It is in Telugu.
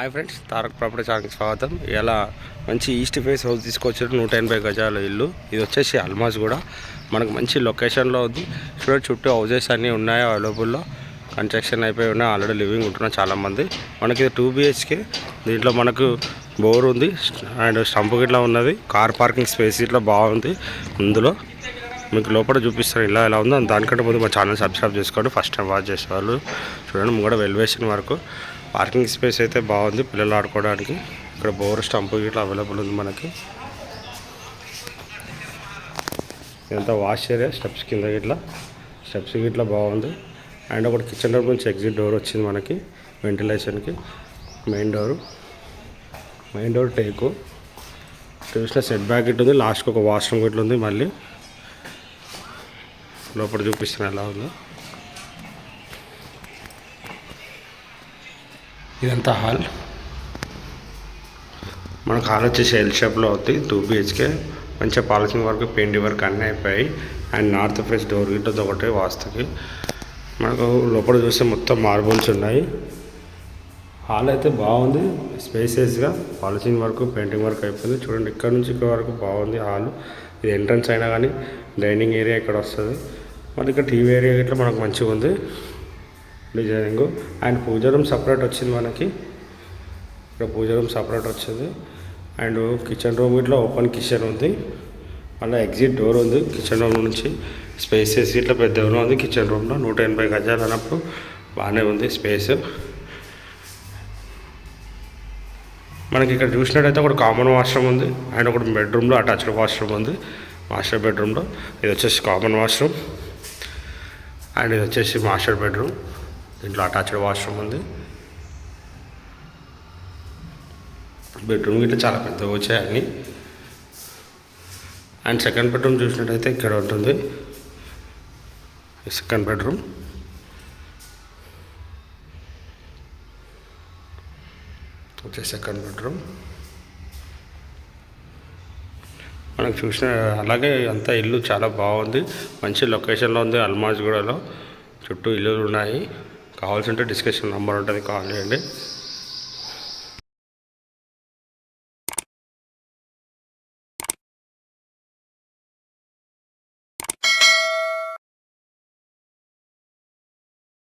హాయ్ ఫ్రెండ్స్, తారక్ ప్రాపర్టీ ఛానల్కి స్వాగతం. ఇలా మంచి ఈస్ట్ ఫేస్ హౌస్ తీసుకొచ్చారు. 180 గజాల ఇల్లు. ఇది వచ్చేసి అల్మాజ్ కూడా మనకు మంచి లొకేషన్లో ఉంది. చూడండి, చుట్టూ హౌజెస్ అన్నీ ఉన్నాయి అవైలబుల్లో. కన్స్ట్రక్షన్ అయిపోయి ఉన్నాయి, ఆల్రెడీ లివింగ్ ఉంటున్నారు చాలామంది. మనకి ఇది 2 BHK. దీంట్లో మనకు బోర్ ఉంది అండ్ స్టంప్ గిట్లా ఉన్నది. కార్ పార్కింగ్ స్పేస్ ఇట్లా బాగుంది. ఇందులో మీకు లోపల చూపిస్తాను ఇలా ఉందో. దానికంటే ముందు మా ఛానల్ సబ్స్క్రైబ్ చేసుకోండి. ఫస్ట్ టైం వాచ్ చేసేవాళ్ళు చూడండి. ముంగడ వెల్వేషన్ వరకు పార్కింగ్ స్పేస్ అయితే బాగుంది పిల్లలు ఆడుకోవడానికి. ఇక్కడ బోర్ స్టంప్ ఇట్లా అవైలబుల్ ఉంది మనకి. ఇదంతా వాష్ ఏరియా. స్టెప్స్ కింద ఇట్లా బాగుంది. అండ్ ఒకటి కిచెన్ రూమ్ నుంచి ఎగ్జిట్ డోర్ వచ్చింది మనకి వెంటిలేషన్కి. మెయిన్ డోర్ టేకు చూసిన సెట్ బ్యాక్ ఇట్ ఉంది. లాస్ట్కి ఒక వాష్రూమ్ ఇట్లా ఉంది. మళ్ళీ లోపల చూపిస్తున్నా ఎలా ఉందో. ఇదంతా హాల్. మనకు హాల్ వచ్చేసి ఎల్ షేప్లో అవుతుంది. 2 BHK. మంచిగా పాలిసింగ్ వర్క్, పెయింట్ వర్క్ అన్నీ అయిపోయాయి. అండ్ నార్త్ ఫేస్ డోర్ గిట్ట ఒకటే వాస్తుకి. మనకు లోపల చూస్తే మొత్తం మార్బుల్స్ ఉన్నాయి. హాల్ అయితే బాగుంది, స్పేసెస్గా. పాలిసింగ్ వర్క్, పెయింటింగ్ వర్క్ అయిపోయింది. చూడండి, ఇక్కడ నుంచి ఇక్కడ వరకు బాగుంది హాల్. ఇది ఎంట్రన్స్ అయినా కానీ డైనింగ్ ఏరియా ఇక్కడ వస్తుంది. మళ్ళీ ఇక్కడ టీవీ ఏరియా గిట్లా మనకు మంచిగా ఉంది designing. And puja room separate వచ్చింది మనకి. ఇక్కడ పూజ రూమ్ సపరేట్ వచ్చింది. అండ్ కిచెన్ రూమ్ ఇట్లా ఓపెన్ కిచెన్ ఉంది. మళ్ళీ ఎగ్జిట్ డోర్ ఉంది కిచెన్ రూమ్ నుంచి. స్పేసెస్ ఇట్లా పెద్దగా ఉంది కిచెన్ రూమ్లో. 180 గజాలు అన్నప్పుడు బాగానే ఉంది స్పేస్. మనకి ఇక్కడ చూసినట్టయితే ఒకటి కామన్ వాష్రూమ్ ఉంది. అండ్ ఒకటి బెడ్రూమ్లో అటాచ్డ్ వాష్రూమ్ ఉంది. మాస్టర్ బెడ్రూమ్లో ఇది వచ్చేసి కామన్ వాష్రూమ్. అండ్ ఇది వచ్చేసి మాస్టర్ బెడ్రూమ్. దీంట్లో అటాచ్డ్ వాష్రూమ్ ఉంది. బెడ్రూమ్ గిట్లా చాలా పెద్దగా వచ్చాయి అన్నీ. అండ్ సెకండ్ బెడ్రూమ్ చూసినట్టయితే ఇక్కడ ఉంటుంది. సెకండ్ బెడ్రూమ్ మనకు చూసిన అలాగే అంతా ఇల్లు చాలా బాగుంది. మంచి లొకేషన్లో ఉంది. అల్మాజ్గూడలో చుట్టూ ఇల్లులు ఉన్నాయి. కావాల్సి ఉంటే డిస్క్రిప్షన్ నెంబర్ ఉంటుంది, కాల్ చేయండి.